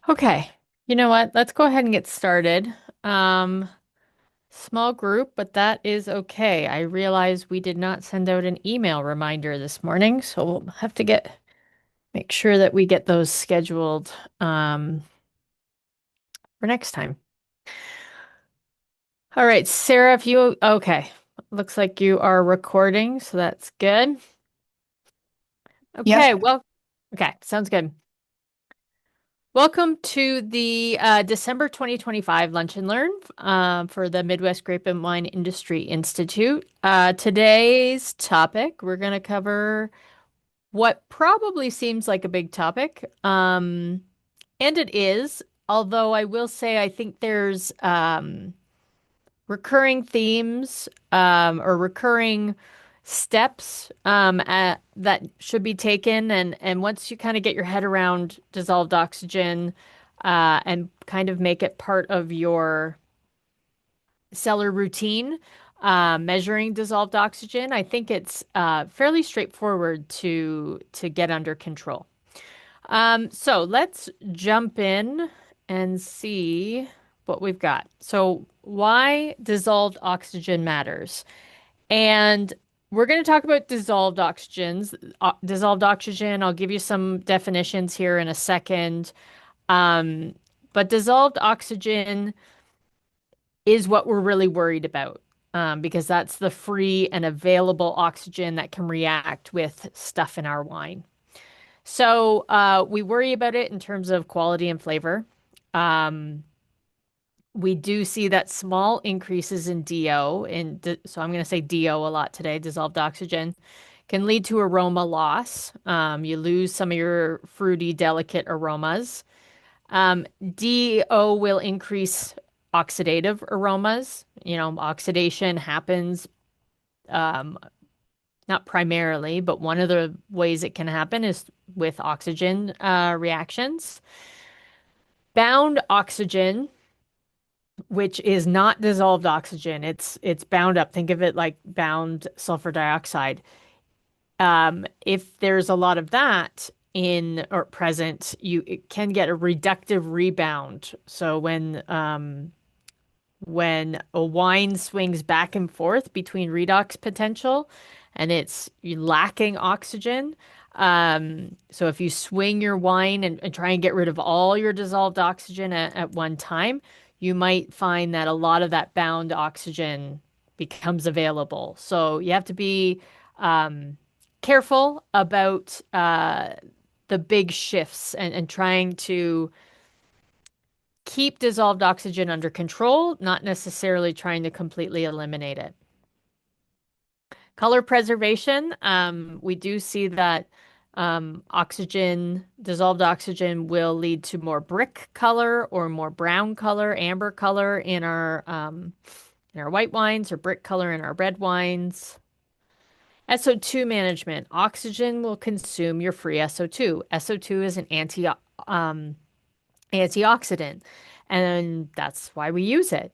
Okay, you know what? Let's go ahead and get started. Um, Small group, but that is okay. I realize we did not send out an email reminder this morning, so we'll have to make sure that we get those scheduled for next time. All right, Sarah, if you okay. Looks like you are recording, so that's good. Yes. Okay, well, okay, sounds good. Welcome to the December 2025 Lunch and Learn for the Midwest Grape and Wine Industry Institute. Today's topic, we're going to cover what probably seems like a big topic, and it is, although I will say I think there's recurring themes or recurring steps that should be taken. And once you kind of get your head around dissolved oxygen and kind of make it part of your cellar routine, measuring dissolved oxygen, I think it's fairly straightforward to get under control. So let's jump in and see what we've got. So, why dissolved oxygen matters. And we're going to talk about dissolved oxygen. I'll give you some definitions here in a second. Um, but dissolved oxygen is what we're really worried about. Because that's the free and available oxygen that can react with stuff in our wine. So we worry about it in terms of quality and flavor. Um, we do see that small increases in DO, so I'm going to say DO a lot today, dissolved oxygen, can lead to aroma loss. You lose some of your fruity, delicate aromas. DO will increase oxidative aromas. Oxidation happens um, not primarily, but one of the ways it can happen is with oxygen reactions. Bound oxygen, which is not dissolved oxygen, it's bound up. Think of it like bound sulfur dioxide. If there's a lot of that in or present, you it can get a reductive rebound. So when a wine swings back and forth between redox potential and it's lacking oxygen. So if you swing your wine and try and get rid of all your dissolved oxygen at one time, you might find that a lot of that bound oxygen becomes available. So you have to be um, careful about the big shifts and trying to keep dissolved oxygen under control, not necessarily trying to completely eliminate it. Color preservation, we do see that dissolved oxygen will lead to more brick color or more brown color, amber color in our white wines or brick color in our red wines. SO2 management. Oxygen will consume your free SO2. SO2 is an antioxidant, and that's why we use it.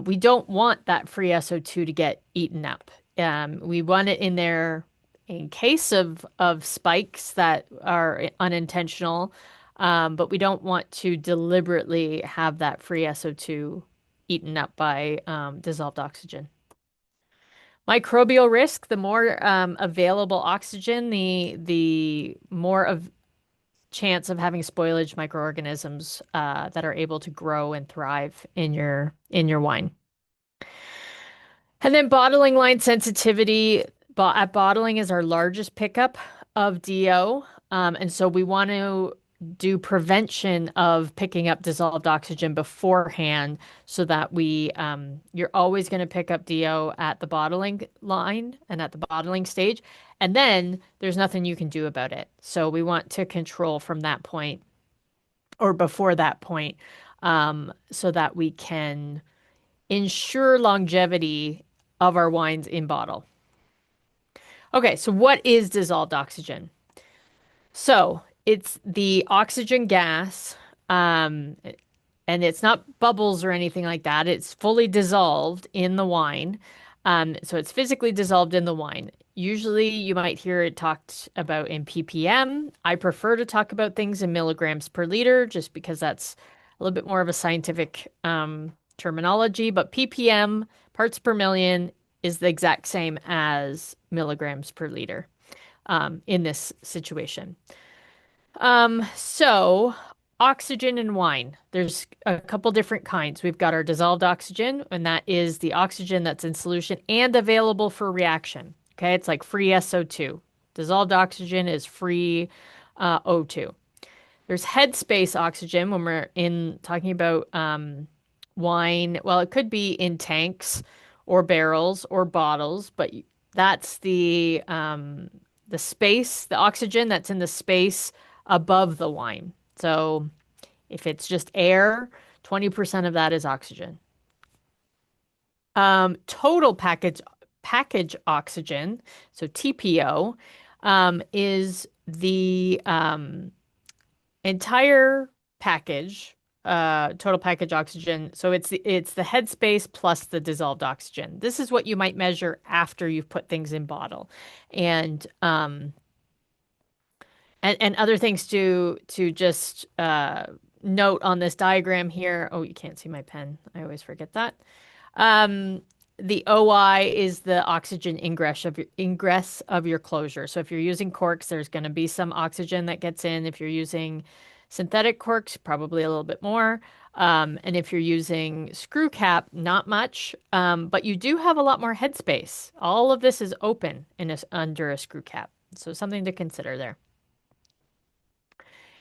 We don't want that free SO2 to get eaten up. We want it in there in case of spikes that are unintentional, but we don't want to deliberately have that free SO2 eaten up by dissolved oxygen. Microbial risk, the more available oxygen, the more of chance of having spoilage microorganisms that are able to grow and thrive in your wine. And then bottling line sensitivity. At bottling is our largest pickup of DO. And so we want to do prevention of picking up dissolved oxygen beforehand so that you're always going to pick up DO at the bottling line and at the bottling stage. And then there's nothing you can do about it. So we want to control from that point or before that point so that we can ensure longevity of our wines in bottle. Okay, so what is dissolved oxygen? So it's the oxygen gas, um, and it's not bubbles or anything like that. It's fully dissolved in the wine. So it's physically dissolved in the wine. Usually you might hear it talked about in ppm. I prefer to talk about things in milligrams per liter just because that's a little bit more of a scientific terminology. But ppm, parts per million, is the exact same as milligrams per liter in this situation. So oxygen in wine. There's a couple different kinds. We've got our dissolved oxygen, and that is the oxygen that's in solution and available for reaction. Okay, it's like free SO2. Dissolved oxygen is free O2. There's headspace oxygen when we're in talking about wine. Well, it could be in tanks or barrels or bottles, but that's the space, the oxygen that's in the space above the wine. So if it's just air, 20% of that is oxygen. Total package oxygen, so TPO, is the entire package, total package oxygen. So it's the headspace plus the dissolved oxygen. This is what you might measure after you've put things in bottle, and and other things to just note on this diagram here. Oh, you can't see my pen. I always forget that. Um, the OI is the oxygen ingress of your closure. So if you're using corks, there's going to be some oxygen that gets in. If you're using synthetic corks, probably a little bit more. And if you're using screw cap, not much. But you do have a lot more headspace. All of this is open under a screw cap. So something to consider there.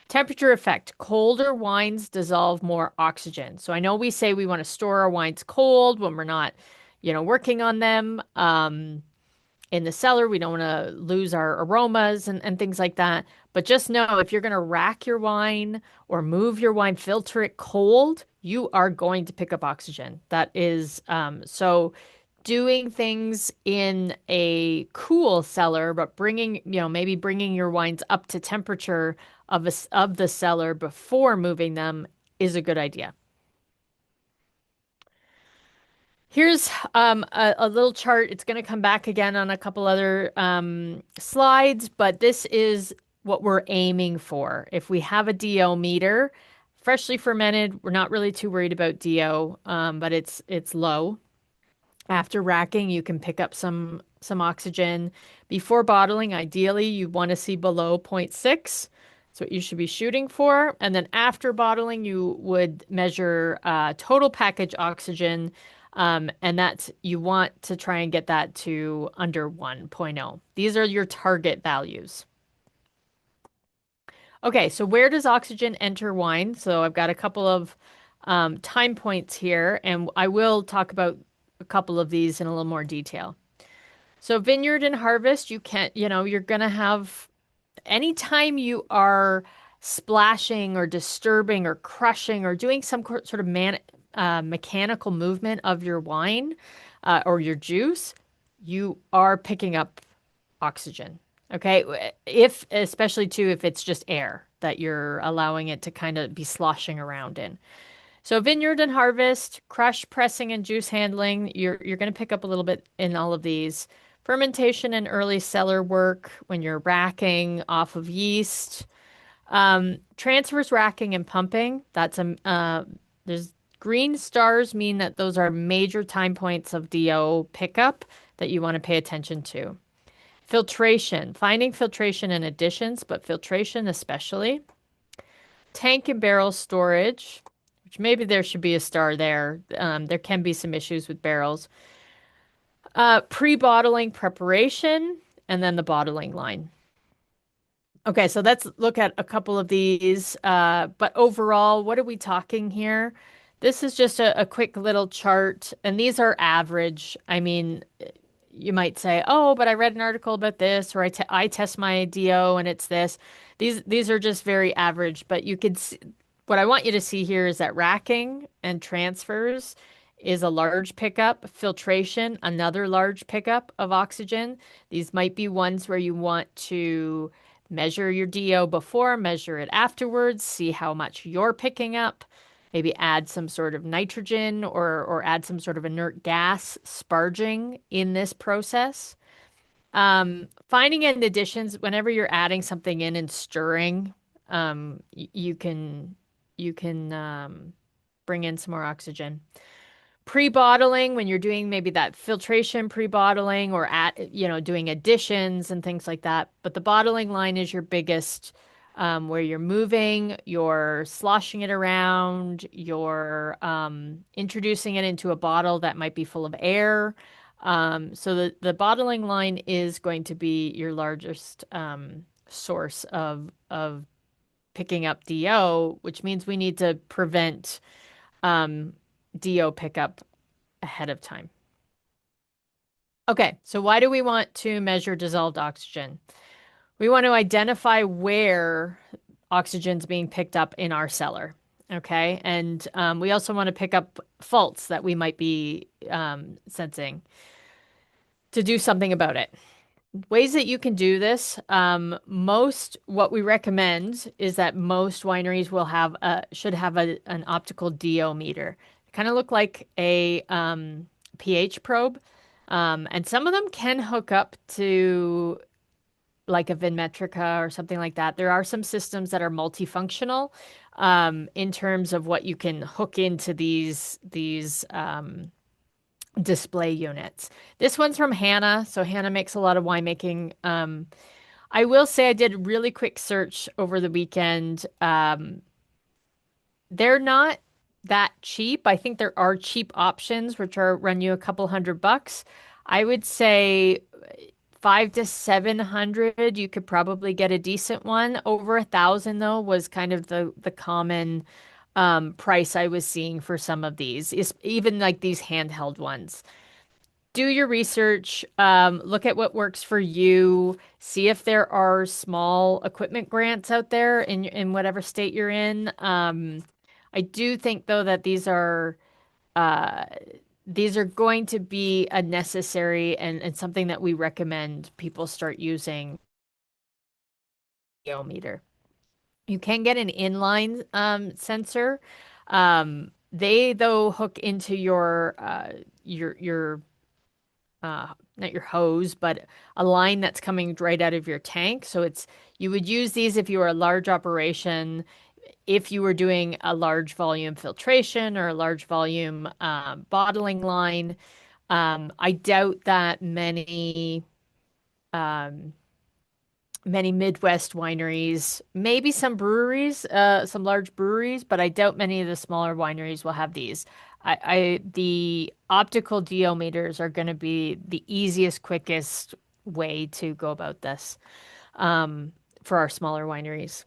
Temperature effect. Colder wines dissolve more oxygen. So I know we say we want to store our wines cold when we're not, working on them in the cellar. We don't want to lose our aromas and things like that. But just know if you're going to rack your wine or move your wine, filter it cold, you are going to pick up oxygen. That is so doing things in a cool cellar, but maybe bringing your wines up to temperature of the cellar before moving them is a good idea. Here's a little chart. It's going to come back again on a couple other slides, but this is what we're aiming for. If we have a DO meter, freshly fermented, we're not really too worried about DO, but it's low. After racking, you can pick up some oxygen. Before bottling, ideally, you want to see below zero point 0.6. That's what you should be shooting for. And then after bottling, you would measure total package oxygen, and that's you want to try and get that to under 1.0. These are your target values. Okay, so where does oxygen enter wine? So I've got a couple of time points here, and I will talk about a couple of these in a little more detail. So vineyard and harvest, you can't, you're gonna have anytime you are splashing or disturbing or crushing or doing some sort of mechanical movement of your wine or your juice, you are picking up oxygen. Okay. Especially too, if it's just air that you're allowing it to kind of be sloshing around in. So vineyard and harvest, crush, pressing, and juice handling, you're going to pick up a little bit in all of these. Fermentation and early cellar work when you're racking off of yeast. Transfers, racking, and pumping. There's green stars mean that those are major time points of DO pickup that you want to pay attention to. Filtration, finding filtration in additions, but filtration especially. Tank and barrel storage, which maybe there should be a star there. There can be some issues with barrels. Pre-bottling preparation, and then the bottling line. Okay, so let's look at a couple of these. But overall, what are we talking here? This is just a quick little chart, and these are average. I mean, you might say, "Oh, but I read an article about this," or I test my DO and it's this. These are just very average, but you could see, what I want you to see here is that racking and transfers is a large pickup. Filtration, another large pickup of oxygen. These might be ones where you want to measure your DO before, measure it afterwards, see how much you're picking up. Maybe add some sort of nitrogen or add some sort of inert gas sparging in this process. Finding in additions, whenever you're adding something in and stirring, you can bring in some more oxygen. Pre-bottling, when you're doing maybe that filtration pre-bottling or doing additions and things like that. But the bottling line is your biggest, where you're moving, you're sloshing it around, you're introducing it into a bottle that might be full of air. So the bottling line is going to be your largest source of picking up DO, which means we need to prevent um, DO pickup ahead of time. Okay, so why do we want to measure dissolved oxygen? We want to identify where oxygen's being picked up in our cellar. Okay, and we also want to pick up faults that we might be sensing to do something about it. Ways that you can do this, what we recommend is that most wineries should have an optical DO meter. Kind of look like a pH probe. And some of them can hook up to like a Vinmetrica or something like that. There are some systems that are multifunctional in terms of what you can hook into these display units. This one's from Hannah. So Hannah makes a lot of winemaking. I will say I did a really quick search over the weekend. They're not that cheap. I think there are cheap options which are run you a couple $100. I would say 500 to 700. You could probably get a decent one. Over 1,000 though was kind of the common price I was seeing for some of these. Is even like these handheld ones. Do your research, look at what works for you, see if there are small equipment grants out there in whatever state you're in. I do think though that uh, these are going to be a necessary and something that we recommend people start using meter. You can get an inline sensor. They though hook into your not your hose, but a line that's coming right out of your tank. So you would use these if you were a large operation, if you were doing a large volume filtration or a large volume bottling line. I doubt that um, many Midwest wineries, maybe some breweries, some large breweries, but I doubt many of the smaller wineries will have these. The optical DO meters are going to be the easiest, quickest way to go about this for our smaller wineries.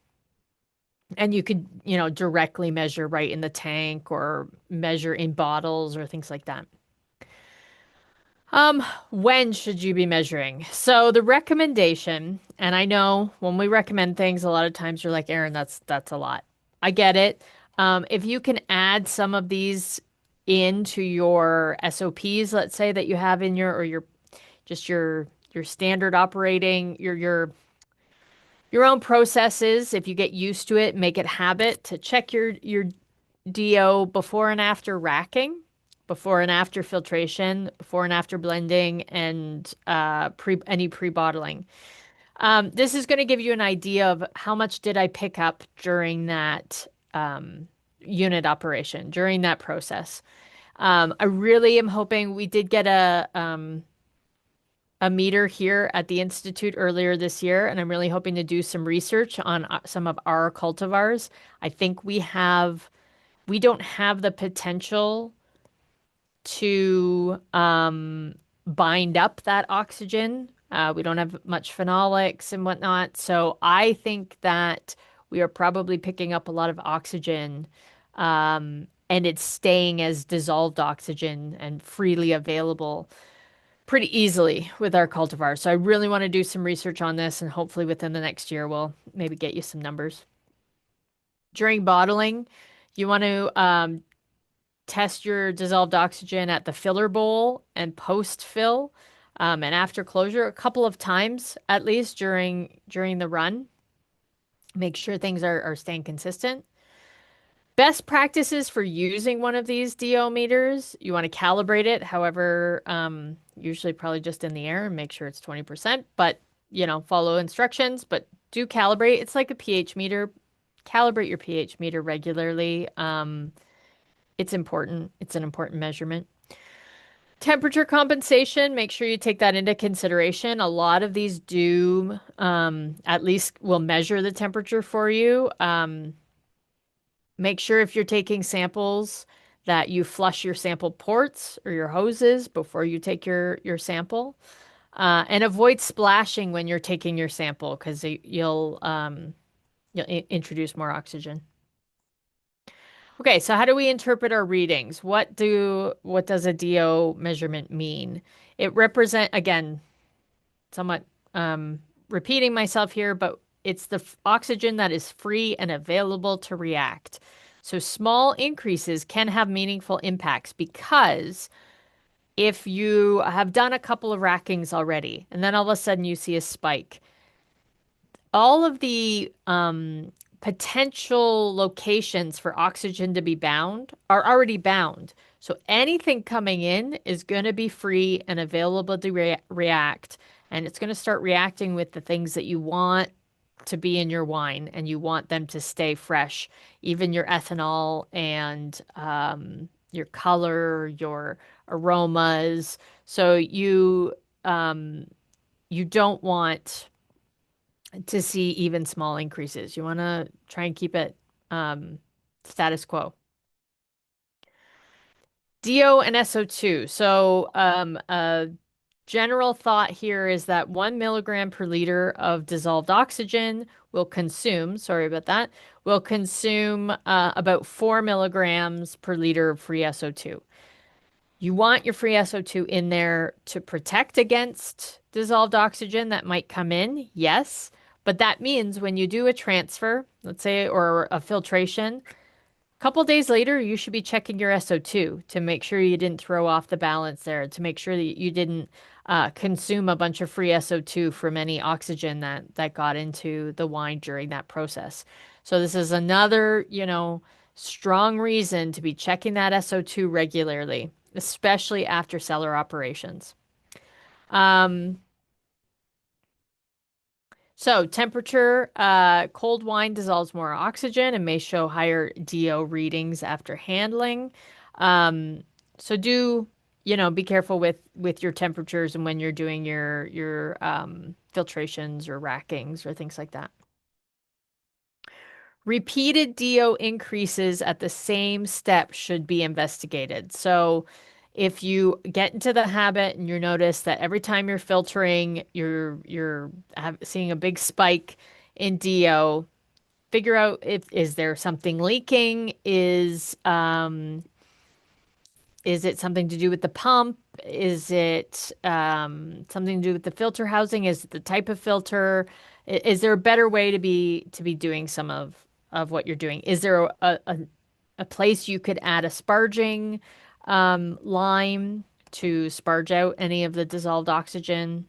And you could, directly measure right in the tank or measure in bottles or things like that. When should you be measuring? So the recommendation, and I know when we recommend things, a lot of times you're like, Aaron, that's a lot. I get it. If you can add some of these into your SOPs, let's say that you have in your or your just your standard operating, your own processes, if you get used to it, make it habit to check your DO before and after racking, before and after filtration, before and after blending, and any pre-bottling. This is going to give you an idea of how much did I pick up during that unit operation, during that process. I really am hoping we did get a meter here at the Institute earlier this year, and I'm really hoping to do some research on some of our cultivars. I think we don't have the potential to bind up that oxygen. We don't have much phenolics and whatnot. So I think that we are probably picking up a lot of oxygen, and it's staying as dissolved oxygen and freely available pretty easily with our cultivars. So I really want to do some research on this, and hopefully within the next year, we'll maybe get you some numbers. During bottling, you want to test your dissolved oxygen at the filler bowl and post fill, and after closure a couple of times at least during the run. Make sure things are staying consistent. Best practices for using one of these DO meters, you want to calibrate it, however, usually probably just in the air and make sure it's 20%, but follow instructions, but do calibrate. It's like a pH meter. Calibrate your pH meter regularly. It's important. It's an important measurement. Temperature compensation, make sure you take that into consideration. A lot of these do at least will measure the temperature for you. Make sure if you're taking samples that you flush your sample ports or your hoses before you take your sample. And avoid splashing when you're taking your sample because you'll introduce more oxygen. Okay, so how do we interpret our readings? What does a DO measurement mean? It represent again, somewhat repeating myself here, but it's the oxygen that is free and available to react. So small increases can have meaningful impacts because if you have done a couple of rackings already, and then all of a sudden you see a spike, all of the potential locations for oxygen to be bound are already bound. So anything coming in is going to be free and available to react. And it's going to start reacting with the things that you want to be in your wine and you want them to stay fresh, even your ethanol and your color, your aromas. So you don't want to see even small increases. You want to try and keep it status quo. DO and SO2. So, a general thought here is that 1 milligram per liter of dissolved oxygen will consume, sorry about that, will consume about 4 milligrams per liter of free SO2. You want your free SO2 in there to protect against dissolved oxygen that might come in, yes. But that means when you do a transfer, let's say, or a filtration, a couple days later, you should be checking your SO2 to make sure you didn't throw off the balance there, to make sure that you didn't consume a bunch of free SO2 from any oxygen that got into the wine during that process. So this is another, strong reason to be checking that SO2 regularly, especially after cellar operations. Um, so temperature, cold wine dissolves more oxygen and may show higher DO readings after handling. Um, so be careful with your temperatures and when you're doing your filtrations or rackings or things like that. Repeated DO increases at the same step should be investigated. So if you get into the habit and you notice that every time you're filtering, you're seeing a big spike in DO, figure out if is there something leaking? Is it something to do with the pump? Is it something to do with the filter housing? Is it the type of filter? Is there a better way to be doing some of what you're doing? Is there a place you could add a sparging lime to sparge out any of the dissolved oxygen?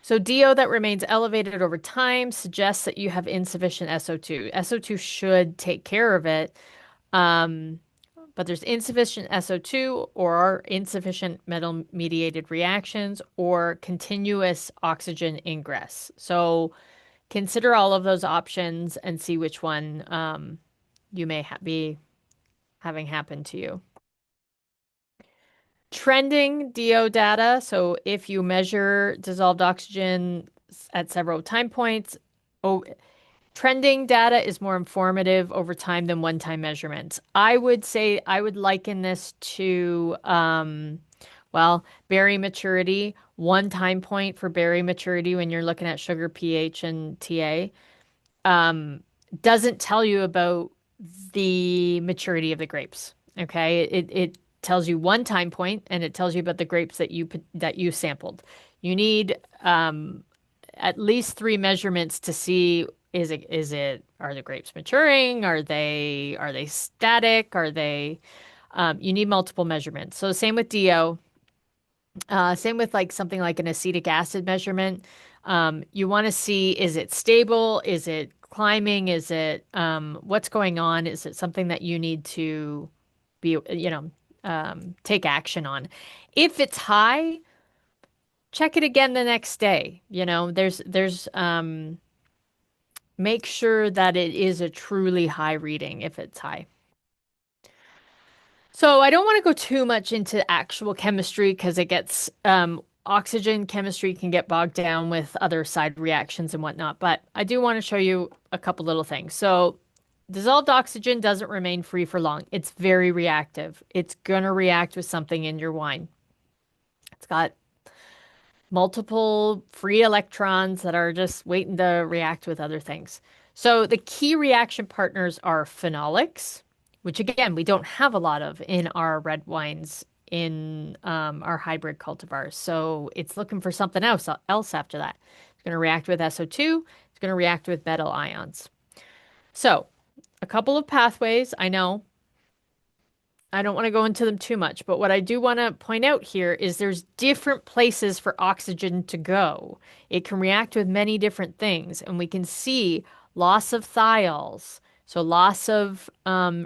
So DO that remains elevated over time suggests that you have insufficient SO2. SO2 should take care of it. Um, but there's insufficient SO2 or insufficient metal mediated reactions or continuous oxygen ingress. So consider all of those options and see which one you may be having happen to you. Trending DO data. So if you measure dissolved oxygen at several time points, oh, trending data is more informative over time than one-time measurements. I would say I would liken this to, berry maturity. One time point for berry maturity when you're looking at sugar pH and TA um, doesn't tell you about the maturity of the grapes. Okay, it tells you one time point and it tells you about the grapes that you sampled. You need at least three measurements to see is it are the grapes maturing? Are they static? Are they you need multiple measurements. So same with DO. Same with like something like an acetic acid measurement. You want to see is it stable? Is it climbing? Is it what's going on? Is it something that you need to be, take action on? If it's high, check it again the next day. Make sure that it is a truly high reading if it's high. So I don't want to go too much into actual chemistry because it gets oxygen chemistry can get bogged down with other side reactions and whatnot. But I do want to show you a couple little things. So dissolved oxygen doesn't remain free for long. It's very reactive. It's gonna react with something in your wine. It's got multiple free electrons that are just waiting to react with other things. So the key reaction partners are phenolics, which again, we don't have a lot of in our red wines in our hybrid cultivars. So it's looking for something else after that. It's going to react with SO2. It's going to react with metal ions. So a couple of pathways. I know I don't want to go into them too much, but what I do want to point out here is there's different places for oxygen to go. It can react with many different things, and we can see loss of thiols, so loss of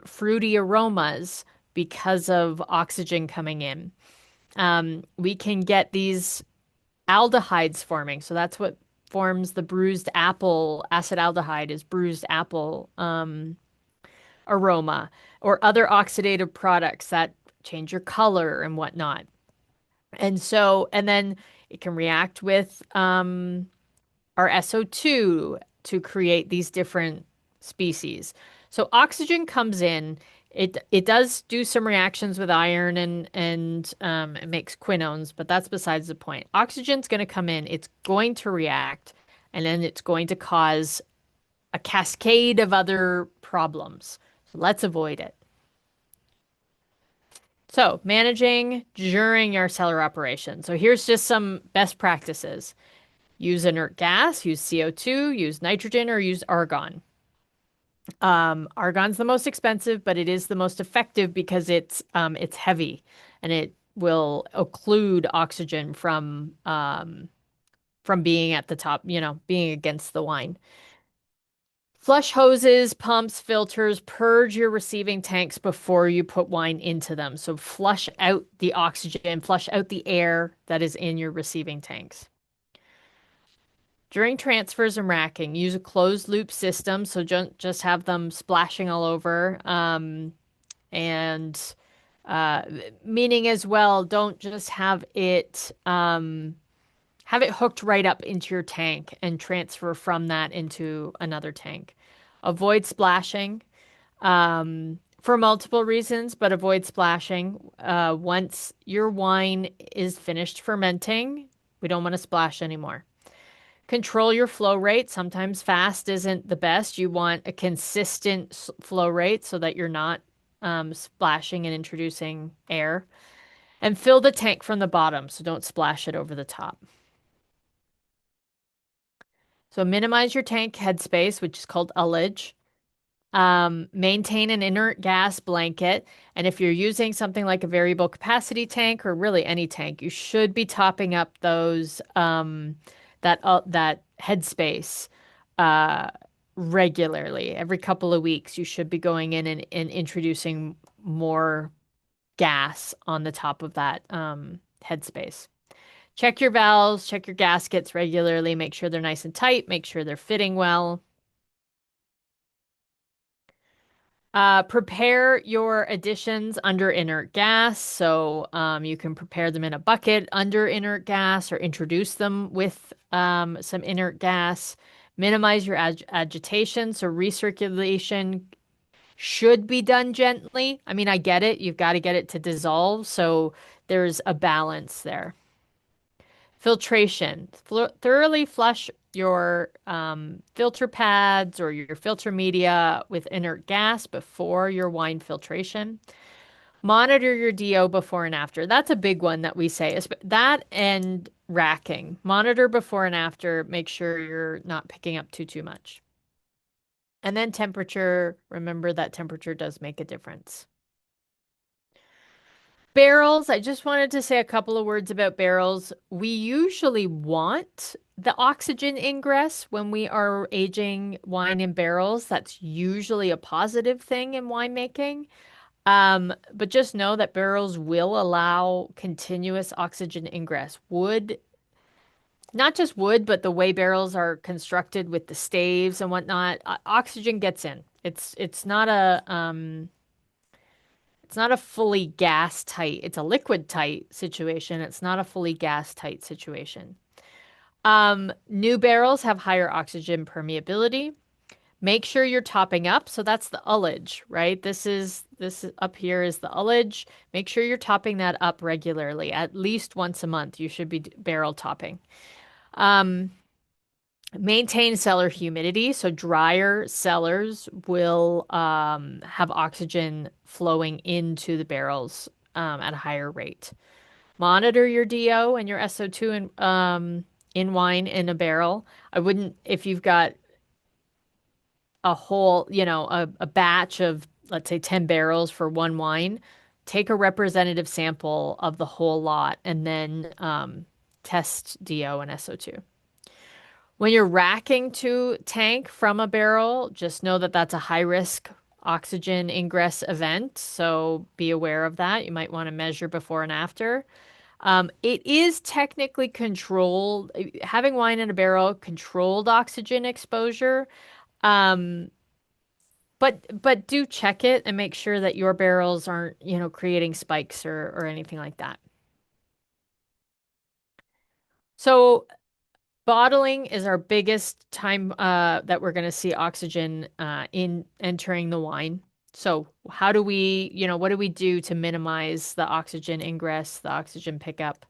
fruity aromas because of oxygen coming in. We can get these aldehydes forming, so that's what forms the bruised apple. Acetaldehyde is bruised apple. Aroma or other oxidative products that change your color and whatnot. And then it can react with our SO2 to create these different species. So oxygen comes in. It does do some reactions with iron and it makes quinones, but that's besides the point. Oxygen's going to come in. It's going to react, and then it's going to cause a cascade of other problems. So let's avoid it. So, managing during your cellar operation. So, here's just some best practices. Use inert gas, use CO2, use nitrogen, or use argon. Argon's the most expensive, but it is the most effective because it's heavy and it will occlude oxygen from being at the top, being against the wine. Flush hoses, pumps, filters, purge your receiving tanks before you put wine into them. So flush out the oxygen, flush out the air that is in your receiving tanks. During transfers and racking, use a closed loop system. So don't just have them splashing all over. And uh, Meaning as well, don't just have it hooked right up into your tank and transfer from that into another tank. Avoid splashing for multiple reasons, but avoid splashing. Once your wine is finished fermenting, we don't want to splash anymore. Control your flow rate. Sometimes fast isn't the best. You want a consistent flow rate so that you're not splashing and introducing air. And fill the tank from the bottom, so don't splash it over the top. So minimize your tank headspace, which is called ullage. Maintain an inert gas blanket. And if you're using something like a variable capacity tank or really any tank, you should be topping up that headspace uh, regularly. Every couple of weeks, you should be going in and introducing more gas on the top of that headspace. Check your valves, check your gaskets regularly, make sure they're nice and tight, make sure they're fitting well. Prepare your additions under inert gas. So you can prepare them in a bucket under inert gas or introduce them with some inert gas. Minimize your agitation. So recirculation should be done gently. I mean, I get it. You've got to get it to dissolve. So there's a balance there. Filtration. Thoroughly flush your filter pads or your filter media with inert gas before your wine filtration. Monitor your DO before and after. That's a big one that we say. That and racking. Monitor before and after. Make sure you're not picking up too much. And then temperature. Remember that temperature does make a difference. Barrels, I just wanted to say a couple of words about barrels. We usually want the oxygen ingress when we are aging wine in barrels. That's usually a positive thing in winemaking. But just know that barrels will allow continuous oxygen ingress. Wood, not just wood, but the way barrels are constructed with the staves and whatnot, oxygen gets in. It's not a fully gas tight. It's a liquid tight situation. It's not a fully gas tight situation. New barrels have higher oxygen permeability. Make sure you're topping up. So that's the ullage, right? Up here is the ullage. Make sure you're topping that up regularly. At least once a month, you should be barrel topping. Um, Maintain cellar humidity. So drier cellars will have oxygen flowing into the barrels at a higher rate. Monitor your DO and your SO2 in wine in a barrel. I wouldn't, if you've got a whole, a batch of, let's say, 10 barrels for one wine, take a representative sample of the whole lot and then test DO and SO2. When you're racking to tank from a barrel, just know that that's a high risk oxygen ingress event. So be aware of that. You might want to measure before and after. It is technically controlled, having wine in a barrel, controlled oxygen exposure. Um, but do check it and make sure that your barrels aren't, creating spikes or anything like that. So bottling is our biggest time that we're going to see oxygen in entering the wine. So how do we, what do we do to minimize the oxygen ingress, the oxygen pickup?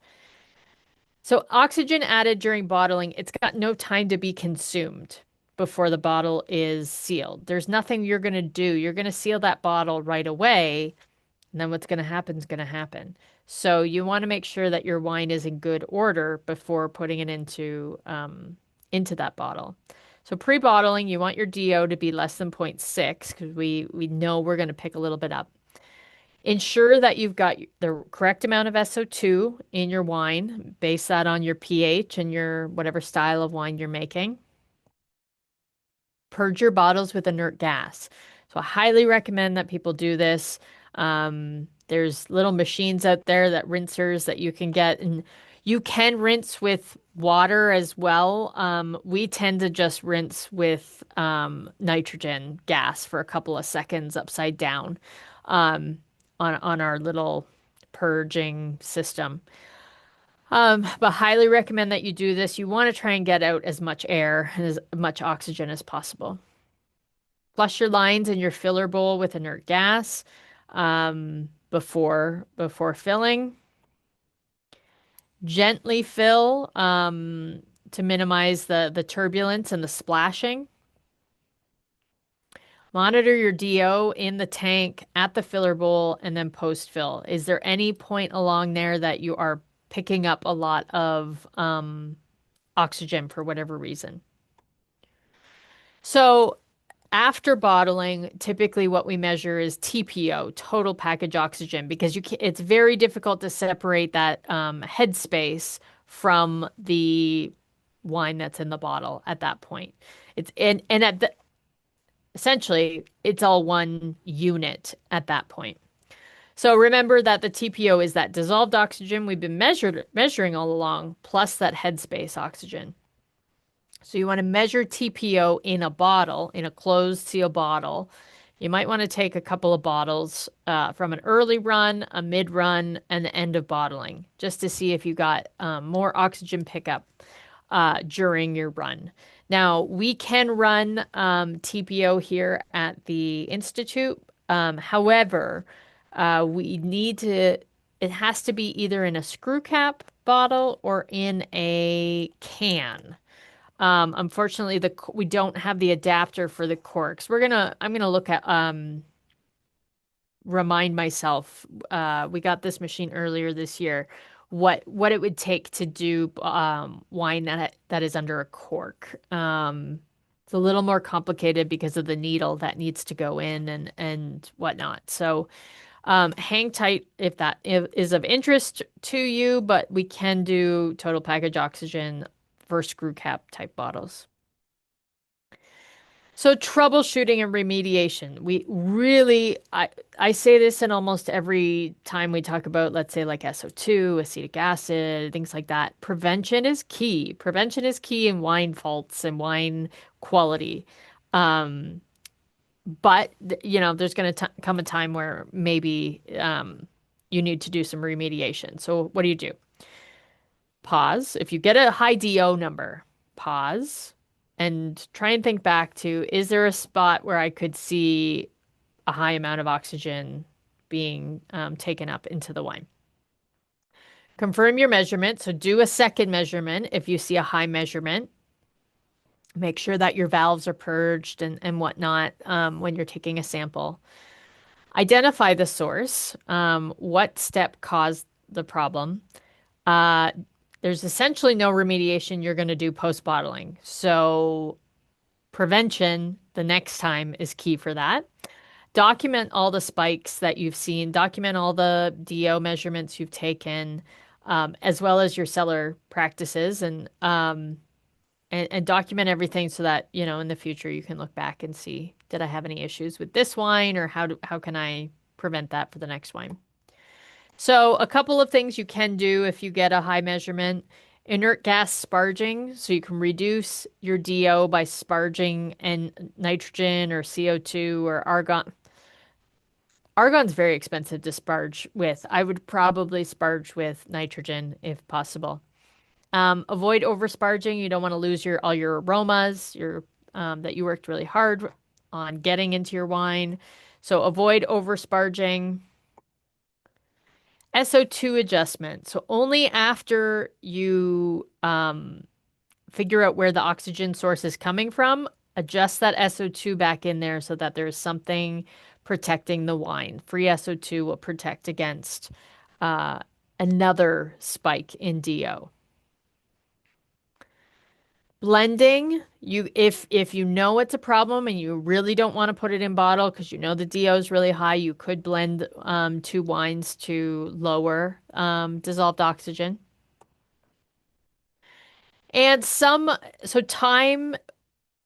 So oxygen added during bottling, it's got no time to be consumed before the bottle is sealed. There's nothing you're going to do. You're going to seal that bottle right away, and then what's going to happen is going to happen. So you want to make sure that your wine is in good order before putting it into that bottle. So pre-bottling, you want your DO to be less than zero point 0.6 because we know we're going to pick a little bit up. Ensure that you've got the correct amount of SO2 in your wine. Base that on your pH and your whatever style of wine you're making. Purge your bottles with inert gas. So I highly recommend that people do this. There's little machines out there that rinsers that you can get, and you can rinse with water as well. We tend to just rinse with nitrogen gas for a couple of seconds upside down um, on our little purging system. But highly recommend that you do this. You want to try and get out as much air and as much oxygen as possible. Flush your lines in your filler bowl with inert gas before filling. Gently fill to minimize the turbulence and the splashing. Monitor your DO in the tank at the filler bowl and then post fill. Is there any point along there that you are picking up a lot of oxygen for whatever reason? So after bottling, typically what we measure is TPO, total package oxygen, because it's very difficult to separate that headspace from the wine that's in the bottle at that point. And at the essentially it's all one unit at that point. So remember that the TPO is that dissolved oxygen we've been measuring all along, plus that headspace oxygen. So you want to measure TPO in a bottle, in a closed seal bottle. You might want to take a couple of bottles from an early run, a mid run, and the end of bottling, just to see if you got more oxygen pickup during your run. Now, we can run TPO here at the Institute. However, we need to, it has to be either in a screw cap bottle or in a can. Unfortunately, we don't have the adapter for the corks. I'm gonna look at remind myself. We got this machine earlier this year. What it would take to do wine that is under a cork. It's a little more complicated because of the needle that needs to go in and whatnot. So Hang tight if is of interest to you, but we can do total package oxygen for screw cap type bottles. So troubleshooting and remediation. We really, I say this in almost every time we talk about, let's say like SO2, acetic acid, things like that. Prevention is key. Prevention is key in wine faults and wine quality. Um, but there's going to come a time where maybe you need to do some remediation. So what do? Pause. If you get a high DO number, pause and try and think back to, is there a spot where I could see a high amount of oxygen being taken up into the wine? Confirm your measurement. So do a second measurement if you see a high measurement. Make sure that your valves are purged and whatnot when you're taking a sample. Identify the source. What step caused the problem? Uh, there's essentially no remediation you're going to do post bottling. So prevention the next time is key for that. Document all the spikes that you've seen, document all the DO measurements you've taken, as well as your cellar practices and document everything so that, in the future you can look back and see, did I have any issues with this wine or how can I prevent that for the next wine? So, a couple of things you can do if you get a high measurement. Inert gas sparging, so you can reduce your DO by sparging and nitrogen or CO2 or argon. Argon's very expensive to sparge with. I would probably sparge with nitrogen if possible. Avoid oversparging. You don't want to lose your all your aromas, your that you worked really hard on getting into your wine. So avoid oversparging. SO2 adjustment. So only after you figure out where the oxygen source is coming from, adjust that SO2 back in there so that there's something protecting the wine. Free SO2 will protect against uh, another spike in DO. Blending, if you know it's a problem and you really don't want to put it in bottle because you know the DO is really high, you could blend two wines to lower dissolved oxygen. And so time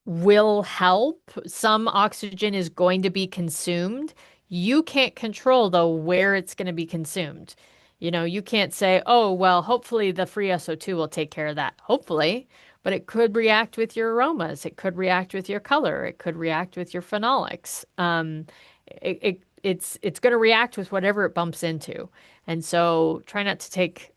will help. Some oxygen is going to be consumed. You can't control, though, where it's going to be consumed. You can't say, oh, well, hopefully the free SO2 will take care of that. Hopefully, but it could react with your aromas. It could react with your color. It could react with your phenolics. It's going to react with whatever it bumps into. And so try not to take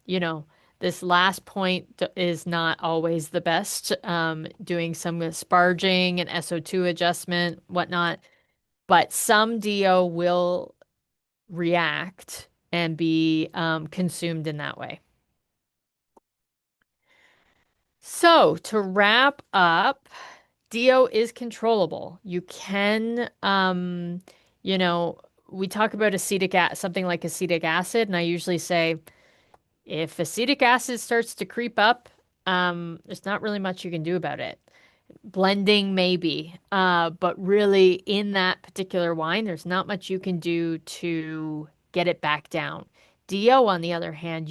you know, this last point is not always the best. Doing some sparging and SO2 adjustment, whatnot, but some DO will react and be consumed in that way. So to wrap up, DO is controllable. You can, you know, we talk about something like acetic acid, and I usually say, if acetic acid starts to creep up, there's not really much you can do about it. Blending, maybe, but really in that particular wine, there's not much you can do to get it back down. DO, on the other hand,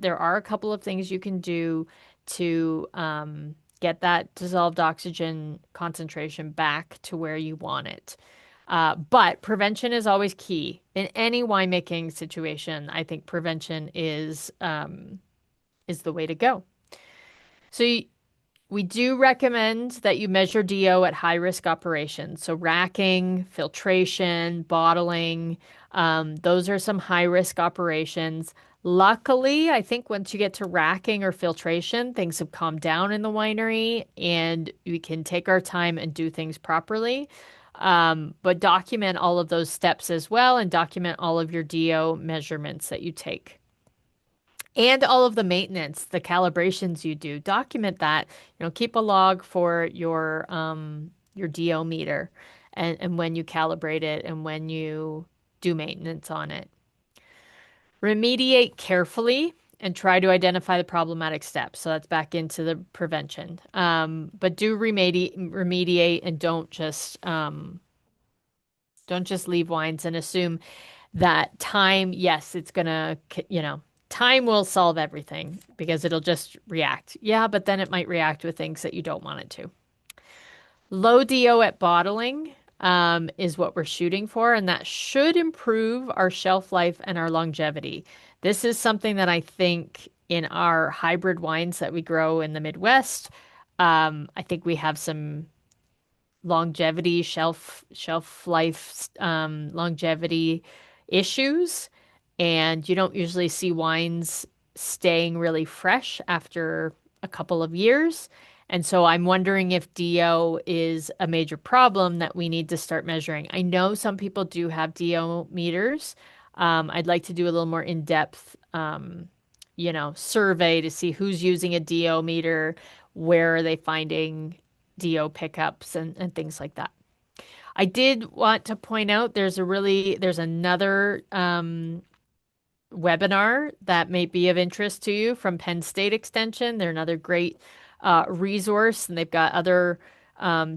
there are a couple of things you can do to get that dissolved oxygen concentration back to where you want it. But prevention is always key in any winemaking situation. I think prevention is the way to go. So we do recommend that you measure DO at high risk operations. So racking, filtration, bottling, those are some high risk operations. Luckily, I think once you get to racking or filtration, things have calmed down in the winery and we can take our time and do things properly. But document all of those steps as well and document all of your DO measurements that you take. And all of the maintenance, the calibrations you do, document that. Keep a log for your DO meter and when you calibrate it and when you do maintenance on it. Remediate carefully and try to identify the problematic steps. So that's back into the prevention. But do remediate and don't just Don't just leave wines and assume that time, yes, it's gonna, time will solve everything because it'll just react. Yeah, but then it might react with things that you don't want it to. Low DO at bottling is what we're shooting for, and that should improve our shelf life and our longevity. This is something that I think in our hybrid wines that we grow in the Midwest, I think we have some longevity, shelf life, longevity issues, and you don't usually see wines staying really fresh after a couple of years. And so I'm wondering if DO is a major problem that we need to start measuring. I know some people do have DO meters. I'd like to do a little more in-depth, survey to see who's using a DO meter, where are they finding DO pickups and things like that. I did want to point out there's another webinar that may be of interest to you from Penn State Extension. They're another great resource, and they've got other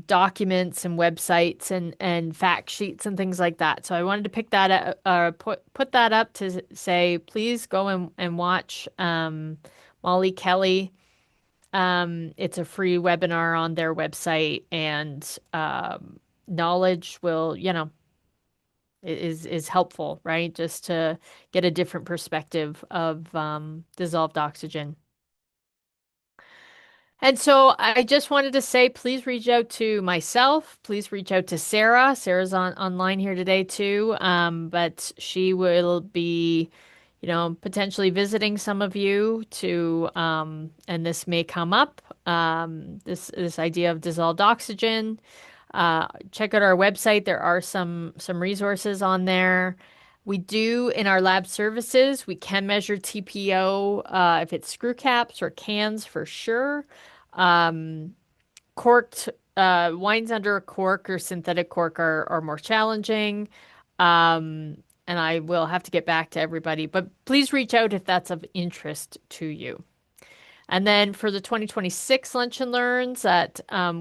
documents and websites and fact sheets and things like that. So I wanted to pick that up, put that up to say, please go and watch Molly Kelly. It's a free webinar on their website, and knowledge will, is helpful, right? Just to get a different perspective of dissolved oxygen. And so I just wanted to say, please reach out to myself. Please reach out to Sarah. Sarah's online here today too. But she will be, potentially visiting some of you to, and this may come up, this idea of dissolved oxygen. Check out our website. There are some resources on there. We do in our lab services, we can measure TPO if it's screw caps or cans for sure. Um, Corked wines under a cork or synthetic cork are more challenging. Um, and I will have to get back to everybody, but please reach out if that's of interest to you. And then for the 2026 Lunch and Learns,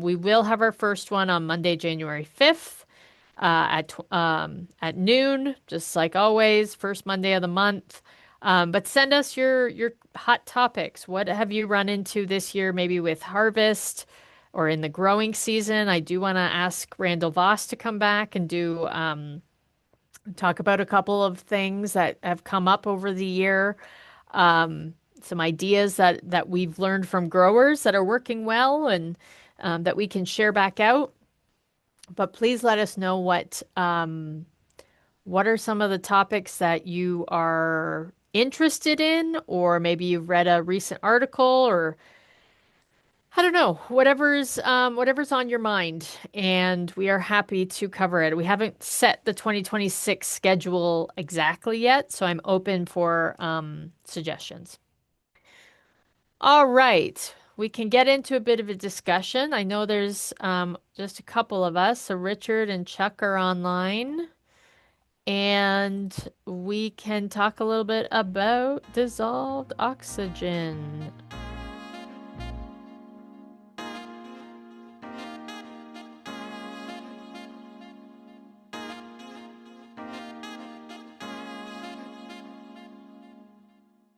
we will have our first one on Monday, January 5th at noon, just like always, first Monday of the month. But send us your hot topics. What have you run into this year, maybe with harvest or in the growing season? I do want to ask Randall Voss to come back and do talk about a couple of things that have come up over the year. Some ideas that we've learned from growers that are working well and that we can share back out. But please let us know what are some of the topics that you are interested in, or maybe you've read a recent article, or I don't know, whatever's on your mind, and we are happy to cover it. We haven't set the 2026 schedule exactly yet, so I'm open for suggestions. All right, we can get into a bit of a discussion. I know there's just a couple of us, so Richard and Chuck are online, and we can talk a little bit about dissolved oxygen.